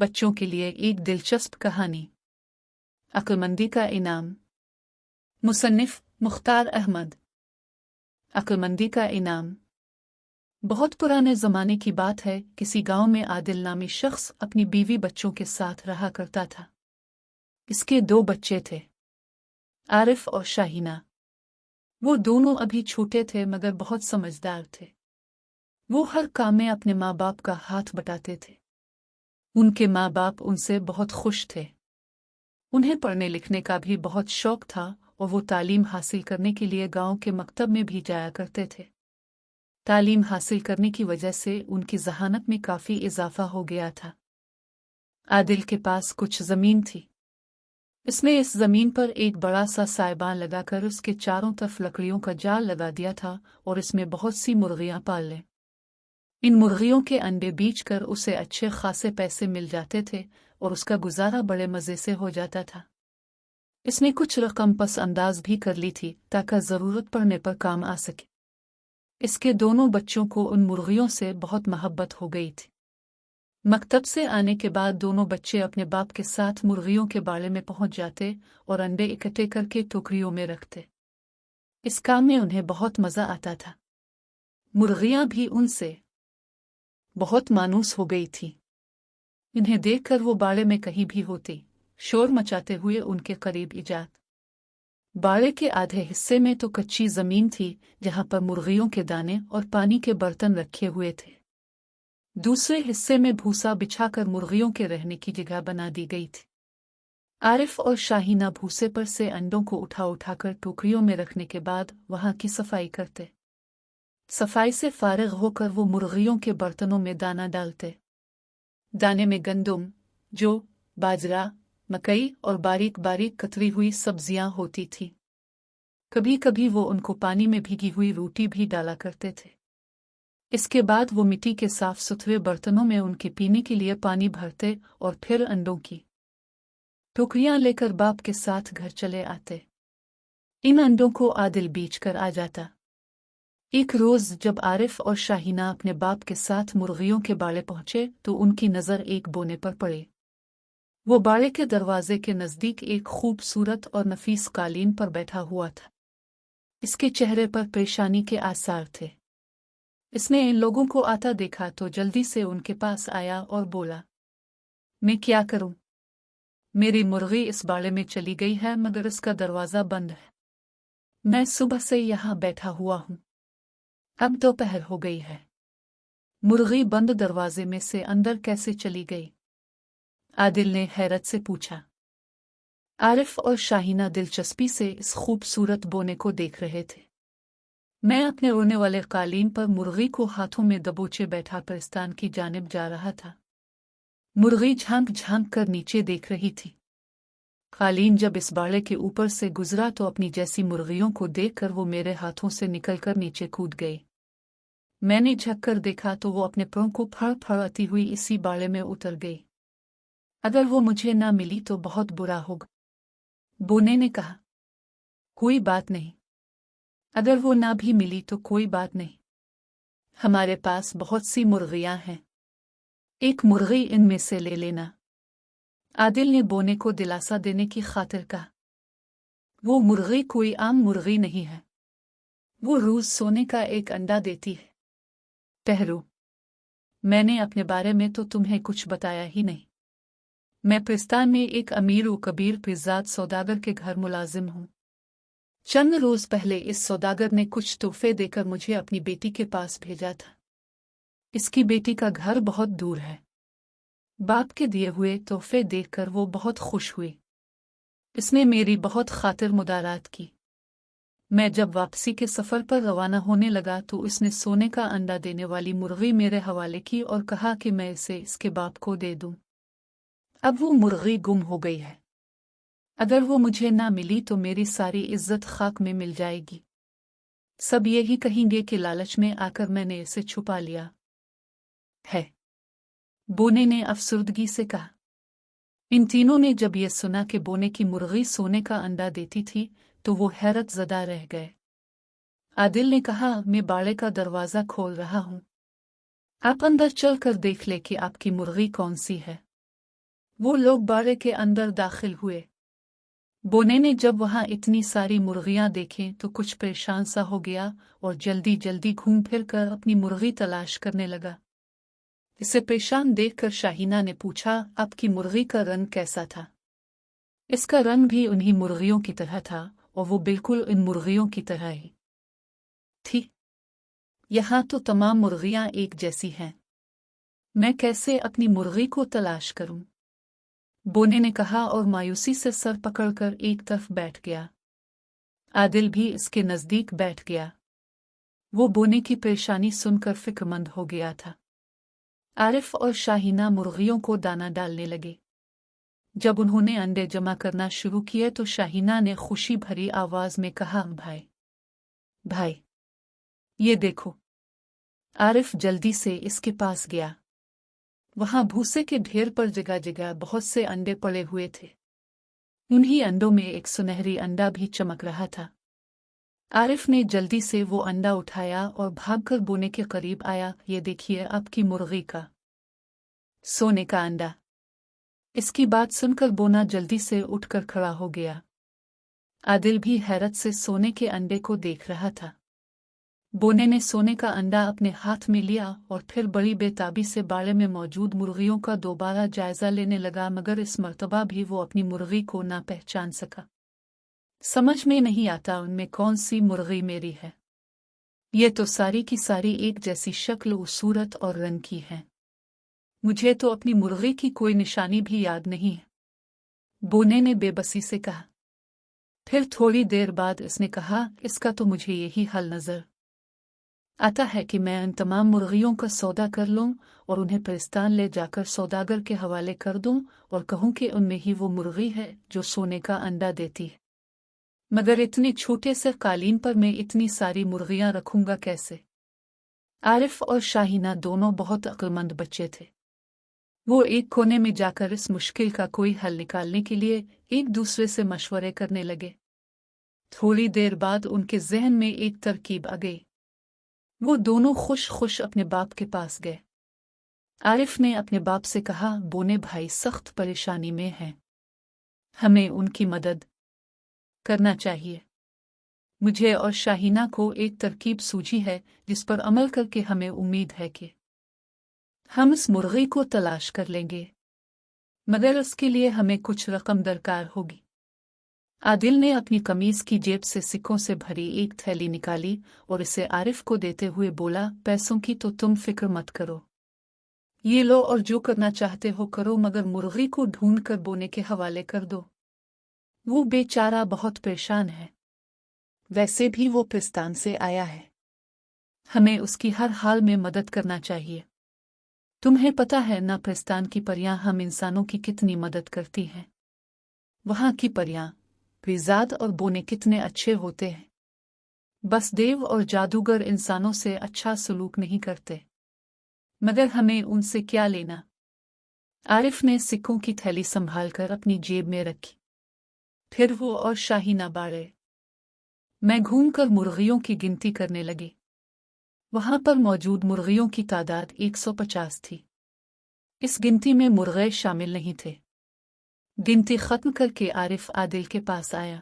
बच्चों के लिए एक दिलचस्प कहानी। अक्लमंदी का इनाम। मुसन्निफ मुख्तार अहमद। अक्लमंदी का इनाम। बहुत पुराने ज़माने की बात है, किसी गांव में आदिल नामी शख्स अपनी बीवी बच्चों के साथ रहा करता था। इसके 2 बच्चे थे, आरिफ और शाहीना। वो दोनों अभी छोटे थे मगर बहुत समझदार थे। वो हर काम में अपने माँ बाप का हाथ बटाते थे। उनके माँ बाप उनसे बहुत खुश थे। उन्हें पढ़ने लिखने का भी बहुत शौक था और वो तालीम हासिल करने के लिए गांव के मकतब में भी जाया करते थे। तालीम हासिल करने की वजह से उनकी ज़हानत में काफ़ी इजाफा हो गया था। आदिल के पास कुछ ज़मीन थी। इसने इस ज़मीन पर एक बड़ा सा साइबान लगाकर उसके चारों तरफ लकड़ियों का जाल लगा दिया था और इसमें बहुत सी मुर्गियां पाल लें। इन मुर्गियों के अंडे बेचकर उसे अच्छे खासे पैसे मिल जाते थे और उसका गुजारा बड़े मज़े से हो जाता था। इसने कुछ रकम पस अंदाज भी कर ली थी ताकि ज़रूरत पड़ने पर काम आ सके। इसके दोनों बच्चों को उन मुर्गियों से बहुत मोहब्बत हो गई थी। मकतब से आने के बाद दोनों बच्चे अपने बाप के साथ मुर्गियों के बाड़े में पहुंच जाते और अंडे इकट्ठे करके टोकरियों में रखते। इस काम में उन्हें बहुत मज़ा आता था। मुर्गियां भी उनसे बहुत मानूस हो गई थी। इन्हें देखकर वो बाड़े में कहीं भी होती, शोर मचाते हुए उनके करीब इजात। बाड़े के आधे हिस्से में तो कच्ची जमीन थी जहां पर मुर्गियों के दाने और पानी के बर्तन रखे हुए थे। दूसरे हिस्से में भूसा बिछाकर मुर्गियों के रहने की जगह बना दी गई थी। आरिफ और शाहीना भूसे पर से अंडों को उठा उठाकर टोकरियों में रखने के बाद वहां की सफाई करते। सफाई से फारिग होकर वो मुर्गियों के बर्तनों में दाना डालते। दाने में गंदम, जौ, बाजरा, मकई और बारीक बारीक कतरी हुई सब्जियां होती थी। कभी कभी वो उनको पानी में भीगी हुई रोटी भी डाला करते थे। इसके बाद वो मिट्टी के साफ सुथरे बर्तनों में उनके पीने के लिए पानी भरते और फिर अंडों की टोकरियां लेकर बाप के साथ घर चले आते। इन अंडों को आदिल बेच कर आ जाता। एक रोज जब आरिफ और शाहीना अपने बाप के साथ मुर्गियों के बाड़े पहुंचे तो उनकी नज़र एक बोने पर पड़ी। वो बाड़े के दरवाजे के नज़दीक एक खूबसूरत और नफीस कालीन पर बैठा हुआ था। इसके चेहरे पर परेशानी के आसार थे। इसने इन लोगों को आता देखा तो जल्दी से उनके पास आया और बोला, मैं क्या करूं? मेरी मुर्गी इस बाड़े में चली गई है मगर इसका दरवाज़ा बंद है। मैं सुबह से यहाँ बैठा हुआ हूँ। अब दोपहर हो गई है। मुर्गी बंद दरवाजे में से अंदर कैसे चली गई? आदिल ने हैरत से पूछा। आरिफ और शाहीना दिलचस्पी से इस खूबसूरत बोने को देख रहे थे। मैं अपने उड़ने वाले कालीन पर मुर्गी को हाथों में दबोचे बैठा परिस्तान की जानिब जा रहा था। मुर्गी झांक झांक कर नीचे देख रही थी। कालीन जब इस बाड़े के ऊपर से गुजरा तो अपनी जैसी मुर्गियों को देखकर वो मेरे हाथों से निकलकर नीचे कूद गई। मैंने झुककर देखा तो वो अपने पंख को फड़फड़ाती हुई इसी बाड़े में उतर गई। अगर वो मुझे ना मिली तो बहुत बुरा होगा। बोने ने कहा, कोई बात नहीं। अगर वो ना भी मिली तो कोई बात नहीं। हमारे पास बहुत सी मुर्गियां हैं। एक मुर्गी इनमें से ले लेना। आदिल ने बोने को दिलासा देने की खातिर कहा। वो मुर्गी कोई आम मुर्गी नहीं है। वो रोज सोने का एक अंडा देती है। ठहरो, मैंने अपने बारे में तो तुम्हें कुछ बताया ही नहीं। मैं पिस्तान में एक अमीर व कबीर पिज़्ज़ात सौदागर के घर मुलाजिम हूँ। चंद रोज पहले इस सौदागर ने कुछ तोहफे देकर मुझे अपनी बेटी के पास भेजा था। इसकी बेटी का घर बहुत दूर है। बाप के दिए हुए तोहफे देखकर वो बहुत खुश हुई। इसने मेरी बहुत खातिर मुदारात की। मैं जब वापसी के सफ़र पर रवाना होने लगा तो इसने सोने का अंडा देने वाली मुर्गी मेरे हवाले की और कहा कि मैं इसे इसके बाप को दे दूं। अब वो मुर्गी गुम हो गई है। अगर वो मुझे ना मिली तो मेरी सारी इज्जत खाक में मिल जाएगी। सब यही कहेंगे कि लालच में आकर मैंने इसे छुपा लिया है। बोने ने अफसुर्दगी से कहा। इन तीनों ने जब ये सुना कि बोने की मुर्गी सोने का अंडा देती थी तो वो हैरत ज़दा रह गए। आदिल ने कहा, मैं बाड़े का दरवाज़ा खोल रहा हूँ। आप अंदर चल कर देख ले कि आपकी मुर्गी कौन सी है। वो लोग बाड़े के अंदर दाखिल हुए। बोने ने जब वहां इतनी सारी मुर्गियां देखें तो कुछ परेशान सा हो गया और जल्दी जल्दी घूम फिर कर अपनी मुर्गी तलाश करने लगा। इसे परेशान देखकर शाहीना ने पूछा, आपकी मुर्गी का रंग कैसा था? इसका रंग भी उन्हीं मुर्गियों की तरह था और वो बिल्कुल इन मुर्गियों की तरह ही थी। यहाँ तो तमाम मुर्गियां एक जैसी हैं। मैं कैसे अपनी मुर्गी को तलाश करूं? बोने ने कहा और मायूसी से सर पकड़कर एक तरफ बैठ गया। आदिल भी इसके नजदीक बैठ गया। वो बोने की परेशानी सुनकर फिक्रमंद हो गया था। आरिफ और शाहीना मुर्गियों को दाना डालने लगे। जब उन्होंने अंडे जमा करना शुरू किए तो शाहीना ने खुशी भरी आवाज में कहा, भाई भाई, ये देखो। आरिफ जल्दी से इसके पास गया। वहां भूसे के ढेर पर जगह जगह बहुत से अंडे पड़े हुए थे। उन्हीं अंडों में एक सुनहरी अंडा भी चमक रहा था। आरिफ ने जल्दी से वो अंडा उठाया और भागकर बोने के करीब आया। ये देखिए आपकी मुर्गी का सोने का अंडा। इसकी बात सुनकर बोना जल्दी से उठकर खड़ा हो गया। आदिल भी हैरत से सोने के अंडे को देख रहा था। बोने ने सोने का अंडा अपने हाथ में लिया और फिर बड़ी बेताबी से बाड़े में मौजूद मुर्गियों का दोबारा जायजा लेने लगा, मगर इस मर्तबा भी वो अपनी मुर्गी को ना पहचान सका। समझ में नहीं आता उनमें कौन सी मुर्गी मेरी है। ये तो सारी की सारी एक जैसी शक्ल, सूरत और रंग की है। मुझे तो अपनी मुर्गी की कोई निशानी भी याद नहीं है, बोने ने बेबसी से कहा। फिर थोड़ी देर बाद इसने कहा, इसका तो मुझे यही हल नजर आता है कि मैं इन तमाम मुर्गियों का सौदा कर लूं और उन्हें पिरिस्तान ले जाकर सौदागर के हवाले कर दूं और कहूं कि उनमें ही वो मुर्गी है जो सोने का अंडा देती है। मगर इतने छोटे से कालीन पर मैं इतनी सारी मुर्गियां रखूंगा कैसे? आरिफ और शाहीना दोनों बहुत अक्लमंद बच्चे थे। वो एक कोने में जाकर इस मुश्किल का कोई हल निकालने के लिए एक दूसरे से मशवरे करने लगे। थोड़ी देर बाद उनके जहन में एक तरकीब आ गई। वो दोनों खुश खुश अपने बाप के पास गए। आरिफ ने अपने बाप से कहा, बोने भाई सख्त परेशानी में हैं। हमें उनकी मदद करना चाहिए। मुझे और शाहीना को एक तरकीब सूझी है जिस पर अमल करके हमें उम्मीद है कि हम इस मुर्गी को तलाश कर लेंगे, मगर उसके लिए हमें कुछ रकम दरकार होगी। आदिल ने अपनी कमीज की जेब से सिक्कों से भरी एक थैली निकाली और इसे आरिफ को देते हुए बोला, पैसों की तो तुम फिक्र मत करो, ये लो और जो करना चाहते हो करो, मगर मुर्गी को ढूंढ कर बोने के हवाले कर दो। वो बेचारा बहुत परेशान है। वैसे भी वो पिरिस्तान से आया है। हमें उसकी हर हाल में मदद करना चाहिए। तुम्हें पता है ना, पिरिस्तान की परियां हम इंसानों की कितनी मदद करती हैं। वहां की परियां पिजाद और बोने कितने अच्छे होते हैं। बस देव और जादूगर इंसानों से अच्छा सलूक नहीं करते, मगर हमें उनसे क्या लेना। आरिफ ने सिक्कों की थैली संभालकर अपनी जेब में रखी। फिर वो और शाहीना बाड़े मैं घूमकर मुर्गियों की गिनती करने लगी। वहां पर मौजूद मुर्गियों की तादाद 150 थी। इस गिनती में मुर्गे शामिल नहीं थे। गिनती खत्म करके आरिफ आदिल के पास आया।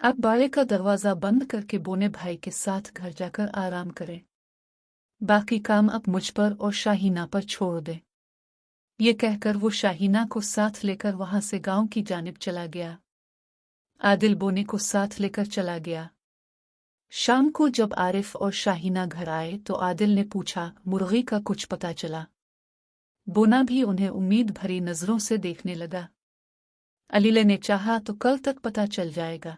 अब बाड़े का दरवाजा बंद करके बोने भाई के साथ घर जाकर आराम करें। बाकी काम अब मुझ पर और शाहीना पर छोड़ दे। ये कहकर वो शाहीना को साथ लेकर वहां से गांव की जानिब चला गया। आदिल बोने को साथ लेकर चला गया। शाम को जब आरिफ और शाहीना घर आए तो आदिल ने पूछा, मुर्गी का कुछ पता चला? बोना भी उन्हें उम्मीद भरी नजरों से देखने लगा। अलीले ने चाहा तो कल तक पता चल जाएगा।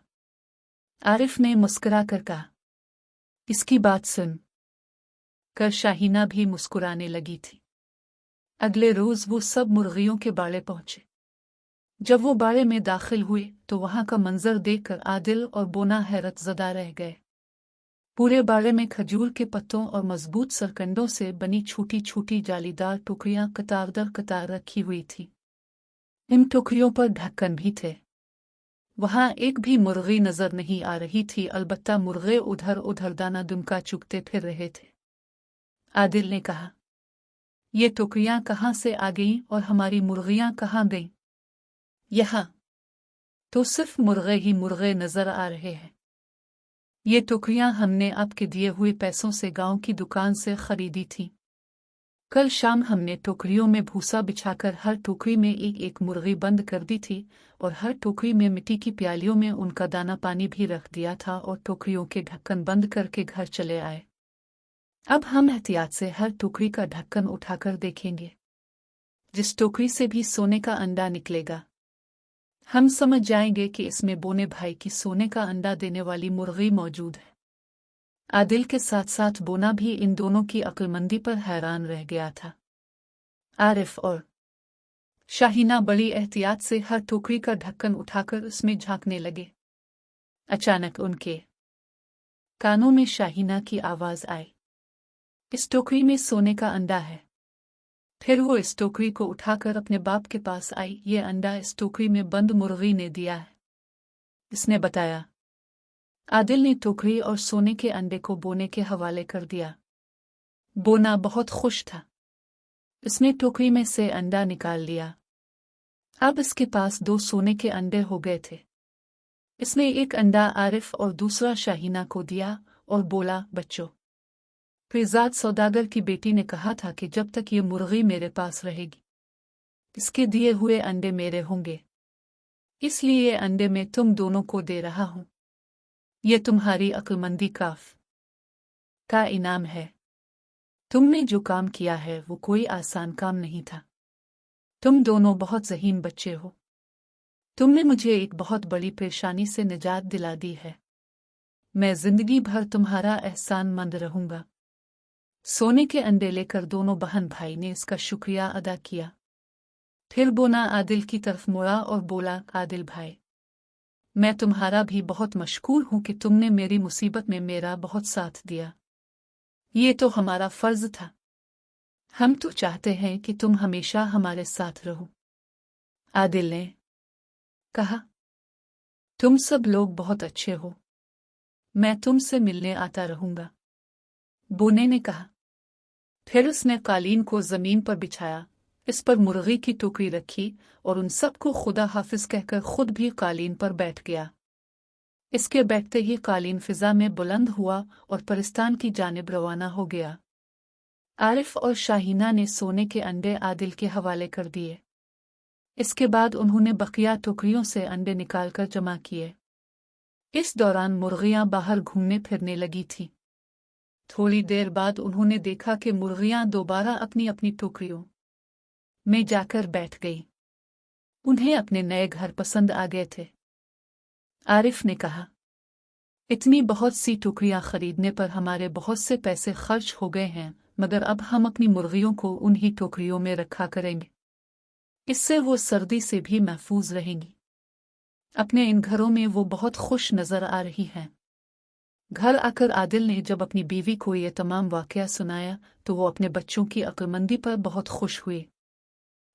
आरिफ ने मुस्कुरा कर कहा। इसकी बात सुन कर शाहीना भी मुस्कुराने लगी थी। अगले रोज वो सब मुर्गियों के बाड़े पहुंचे। जब वो बाड़े में दाखिल हुए तो वहां का मंजर देखकर आदिल और बोना हैरत ज़दा रह गए। पूरे बाड़े में खजूर के पत्तों और मजबूत सरकंडों से बनी छोटी छोटी जालीदार टोकरियां कतार दर कतार रखी हुई थी। इन टोकरियों पर ढक्कन भी थे। वहां एक भी मुर्गी नजर नहीं आ रही थी, अलबत्ता मुर्गे उधर उधर दाना दुमका चुगते फिर रहे थे। आदिल ने कहा, ये टोकरियां कहाँ से आ गईं और हमारी मुर्गियां कहाँ गईं? यहाँ तो सिर्फ मुर्गे ही मुर्गे नजर आ रहे हैं। ये टोकरियां हमने आपके दिए हुए पैसों से गांव की दुकान से खरीदी थीं। कल शाम हमने टोकरियों में भूसा बिछाकर हर टोकरी में एक एक मुर्गी बंद कर दी थी और हर टोकरी में मिट्टी की प्यालियों में उनका दाना पानी भी रख दिया था और टोकरियों के ढक्कन बंद करके घर चले आए। अब हम एहतियात से हर टोकरी का ढक्कन उठाकर देखेंगे। जिस टोकरी से भी सोने का अंडा निकलेगा, हम समझ जाएंगे कि इसमें बोने भाई की सोने का अंडा देने वाली मुर्गी मौजूद है। आदिल के साथ साथ बोना भी इन दोनों की अक्लमंदी पर हैरान रह गया था। आरिफ और शाहीना बड़ी एहतियात से हर टोकरी का ढक्कन उठाकर उसमें झांकने लगे। अचानक उनके कानों में शाहीना की आवाज आई, इस टोकरी में सोने का अंडा है। फिर वो इस टोकरी को उठाकर अपने बाप के पास आई। ये अंडा इस टोकरी में बंद मुर्गी ने दिया है, इसने बताया। आदिल ने टोकरी और सोने के अंडे को बोने के हवाले कर दिया। बोना बहुत खुश था। इसने टोकरी में से अंडा निकाल लिया। अब इसके पास 2 सोने के अंडे हो गए थे। इसने एक अंडा आरिफ और दूसरा शाहीना को दिया और बोला, बच्चों, फिजाद सौदागर की बेटी ने कहा था कि जब तक ये मुर्गी मेरे पास रहेगी, इसके दिए हुए अंडे मेरे होंगे, इसलिए ये अंडे मैं तुम दोनों को दे रहा हूं। ये तुम्हारी अक्लमंदी का इनाम है। तुमने जो काम किया है वो कोई आसान काम नहीं था। तुम दोनों बहुत ज़हीन बच्चे हो। तुमने मुझे एक बहुत बड़ी परेशानी से निजात दिला दी है। मैं जिंदगी भर तुम्हारा एहसानमंद रहूंगा। सोने के अंडे लेकर दोनों बहन भाई ने इसका शुक्रिया अदा किया। फिर बोना आदिल की तरफ मुड़ा और बोला, आदिल भाई, मैं तुम्हारा भी बहुत मशकूर हूं कि तुमने मेरी मुसीबत में मेरा बहुत साथ दिया। ये तो हमारा फर्ज था। हम तो चाहते हैं कि तुम हमेशा हमारे साथ रहो। आदिल ने कहा, तुम सब लोग बहुत अच्छे हो। मैं तुमसे मिलने आता रहूंगा। बोने ने कहा। फिर उसने कालीन को जमीन पर बिछाया, इस पर मुर्गी की टोकरी रखी और उन सबको खुदा हाफिज कहकर खुद भी कालीन पर बैठ गया। इसके बैठते ही कालीन फिजा में बुलंद हुआ और परिस्तान की जानिब रवाना हो गया। आरिफ और शाहीना ने सोने के अंडे आदिल के हवाले कर दिए। इसके बाद उन्होंने बकिया टोकरियों से अंडे निकालकर जमा किए। इस दौरान मुर्गियां बाहर घूमने फिरने लगी थीं। थोड़ी देर बाद उन्होंने देखा कि मुर्गियां दोबारा अपनी अपनी टोकरियों में जाकर बैठ गई। उन्हें अपने नए घर पसंद आ गए थे। आरिफ ने कहा, इतनी बहुत सी टोकरियां खरीदने पर हमारे बहुत से पैसे खर्च हो गए हैं, मगर अब हम अपनी मुर्गियों को उन्हीं टोकरियों में रखा करेंगे। इससे वो सर्दी से भी महफूज रहेंगी। अपने इन घरों में वो बहुत खुश नजर आ रही हैं। घर आकर आदिल ने जब अपनी बीवी को ये तमाम वाकया सुनाया तो वो अपने बच्चों की अक्लमंदी पर बहुत खुश हुए।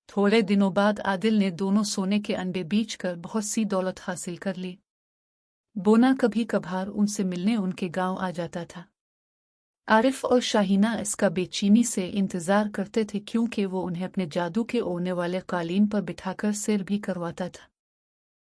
थोड़े दिनों बाद आदिल ने दोनों सोने के अंडे बेचकर बहुत सी दौलत हासिल कर ली। बोना कभी कभार उनसे मिलने उनके गांव आ जाता था। आरिफ और शाहीना इसका बेचैनी से इंतजार करते थे, क्योंकि वो उन्हें अपने जादू के ओढ़ने वाले कालीन पर बिठाकर सैर भी करवाता था।